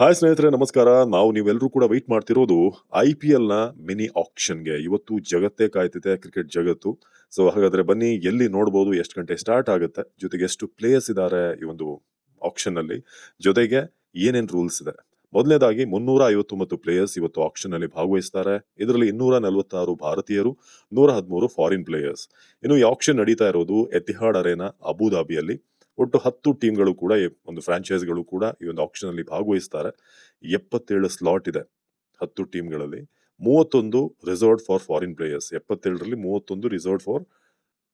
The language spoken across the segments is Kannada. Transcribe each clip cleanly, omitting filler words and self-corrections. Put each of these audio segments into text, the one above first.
ಹಾಯ್ ಸ್ನೇಹಿತರೆ, ನಮಸ್ಕಾರ. ನೀವೆಲ್ಲರೂ ಕೂಡ ವೆಯ್ಟ್ ಮಾಡ್ತಿರೋದು IPLನ ಮಿನಿ ಆಕ್ಷನ್‌ಗೆ. ಇವತ್ತು ಜಗತ್ತೇ ಕಾಯ್ತಿದೆ, ಕ್ರಿಕೆಟ್ ಜಗತ್ತು. ಹಾಗಾದ್ರೆ ಬನ್ನಿ, ಎಲ್ಲಿ ನೋಡ್ಬೋದು, ಎಷ್ಟು ಗಂಟೆ ಸ್ಟಾರ್ಟ್ ಆಗುತ್ತೆ, ಜೊತೆಗೆ ಎಷ್ಟು ಪ್ಲೇಯರ್ಸ್ ಇದ್ದಾರೆ ಈ ಒಂದು ಆಕ್ಷನ್‌ನಲ್ಲಿ, ಜೊತೆಗೆ ಏನೇನ್ ರೂಲ್ಸ್ ಇದೆ. ಮೊದಲನೇದಾಗಿ 359 ಪ್ಲೇಯರ್ಸ್ ಇವತ್ತು ಆಕ್ಷನ್‌ನಲ್ಲಿ ಭಾಗವಹಿಸ್ತಾರೆ. ಇದರಲ್ಲಿ 246 ಭಾರತೀಯರು, 113 ಫಾರಿನ್ ಪ್ಲೇಯರ್ಸ್. ಇನ್ನು ಈ ಆಕ್ಷನ್ ನಡೀತಾ ಇರೋದು ಎತಿಹಾಡ್ ಅರೇನಾ, ಅಬುಧಾಬಿಯಲ್ಲಿ. ಒಟ್ಟು 10 ಟೀಮ್ಗಳು ಕೂಡ, ಒಂದು ಫ್ರಾಂಚೈಸ್ಗಳು ಕೂಡ ಈ ಒಂದು ಆಕ್ಷನ್ ಅಲ್ಲಿ ಭಾಗವಹಿಸ್ತಾರೆ. 77 ಸ್ಲಾಟ್ ಇದೆ 10 ಟೀಮ್ಗಳಲ್ಲಿ. 31 ರಿಸರ್ವ್ಡ್ ಫಾರ್ ಫಾರಿನ್ ಪ್ಲೇಯರ್ಸ್. 77ರಲ್ಲಿ 31 ರಿಸರ್ವ್ಡ್ ಫಾರ್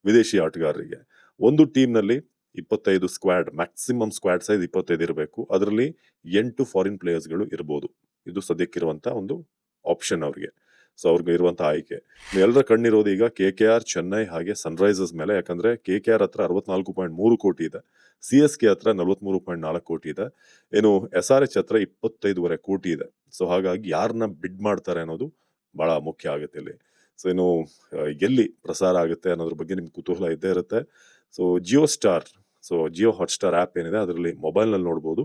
ವಿದೇಶಿ ಆಟಗಾರರಿಗೆ. ಒಂದು ಟೀಮ್ ನಲ್ಲಿ 25 ಸ್ಕ್ವಾಡ್, ಮ್ಯಾಕ್ಸಿಮಮ್ ಸ್ಕ್ವಾಡ್ ಸೈಜ್ 25 ಇರಬೇಕು. ಅದರಲ್ಲಿ 8 ಫಾರಿನ್ ಪ್ಲೇಯರ್ಸ್ಗಳು ಇರಬಹುದು. ಇದು ಸದ್ಯಕ್ಕಿರುವಂತ ಒಂದು ಆಪ್ಷನ್ ಅವ್ರಿಗೆ. ಅವ್ರಿಗೆ ಇರುವಂತಹ ಆಯ್ಕೆ. ಎಲ್ಲರ ಕಣ್ಣಿರೋದು ಈಗ KKR, ಚೆನ್ನೈ ಹಾಗೆ ಸನ್ರೈಸರ್ಸ್ ಮೇಲೆ. ಯಾಕಂದ್ರೆ KKR ಹತ್ರ 64.3 ಕೋಟಿ ಇದೆ, CSK ಹತ್ರ 43.4 ಕೋಟಿ ಇದೆ, ಏನು SRH ಹತ್ರ 25.5 ಕೋಟಿ ಇದೆ. ಹಾಗಾಗಿ ಯಾರನ್ನ ಬಿಡ್ ಮಾಡ್ತಾರೆ ಅನ್ನೋದು ಬಹಳ ಮುಖ್ಯ ಆಗುತ್ತೆ ಇಲ್ಲಿ. ಇನ್ನು ಎಲ್ಲಿ ಪ್ರಸಾರ ಆಗುತ್ತೆ ಅನ್ನೋದ್ರ ಬಗ್ಗೆ ನಿಮ್ಗೆ ಕುತೂಹಲ ಇದ್ದೇ ಇರುತ್ತೆ. Jio star, Jio Hotstar app ಏನಿದೆ ಅದರಲ್ಲಿ ಮೊಬೈಲ್ನಲ್ಲಿ ನೋಡ್ಬೋದು.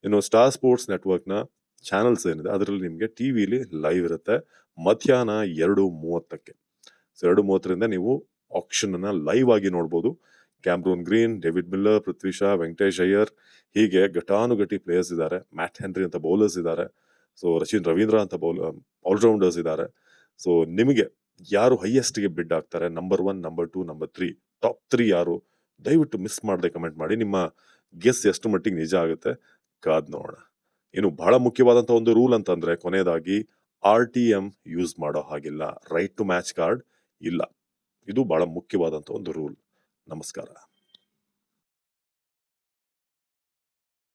ಇನ್ನು ಸ್ಟಾರ್ ಸ್ಪೋರ್ಟ್ಸ್ ನೆಟ್ವರ್ಕ್ನ ಚಾನಲ್ಸ್ ಏನಿದೆ ಅದರಲ್ಲಿ ನಿಮಗೆ ಟಿವಿಲಿ ಲೈವ್ ಇರುತ್ತೆ ಮಧ್ಯಾಹ್ನ 2:30ಕ್ಕೆ. 2:30ರಿಂದ ನೀವು ಆಕ್ಷನ್ ಅನ್ನ ಲೈವ್ ಆಗಿ ನೋಡ್ಬೋದು. Cameron green, David Miller, Prithvi Shaw, Venkatesh Iyer, ಹೀಗೆ ಘಟಾನುಘಟಿ ಪ್ಲೇಯರ್ಸ್ ಇದ್ದಾರೆ. ಮ್ಯಾಟ್ ಹೆನ್ರಿ ಅಂತ ಬೌಲರ್ಸ್ ಇದ್ದಾರೆ. ರಚಿನ್ ರವೀಂದ್ರ ಅಂತ ಆಲ್ರೌಂಡರ್ಸ್ ಇದ್ದಾರೆ. ನಿಮಗೆ ಯಾರು ಹೈಯೆಸ್ಟ್ಗೆ ಬಿಡ್ ಆಗ್ತಾರೆ, ನಂಬರ್ 1, ನಂಬರ್ 2, ನಂಬರ್ 3, ಟಾಪ್ 3 ಯಾರು, ದಯವಿಟ್ಟು ಮಿಸ್ ಮಾಡದೆ ಕಮೆಂಟ್ ಮಾಡಿ. ನಿಮ್ಮ ಗೆಸ್ ಎಷ್ಟು ಮಟ್ಟಿಗೆ ನಿಜ ಆಗುತ್ತೆ ಕಾದ್ ನೋಡೋಣ. ಇನ್ನು ಬಹಳ ಮುಖ್ಯವಾದಂತ ಒಂದು ರೂಲ್ ಅಂತಂದ್ರೆ, ಕೊನೆಯದಾಗಿ RTM ಯೂಸ್ ಮಾಡೋ ಹಾಗಿಲ್ಲ, ರೈಟ್ ಟು ಮ್ಯಾಚ್ ಕಾರ್ಡ್ ಇಲ್ಲ. ಇದು ಬಹಳ ಮುಖ್ಯವಾದಂತ ಒಂದು ರೂಲ್. ನಮಸ್ಕಾರ.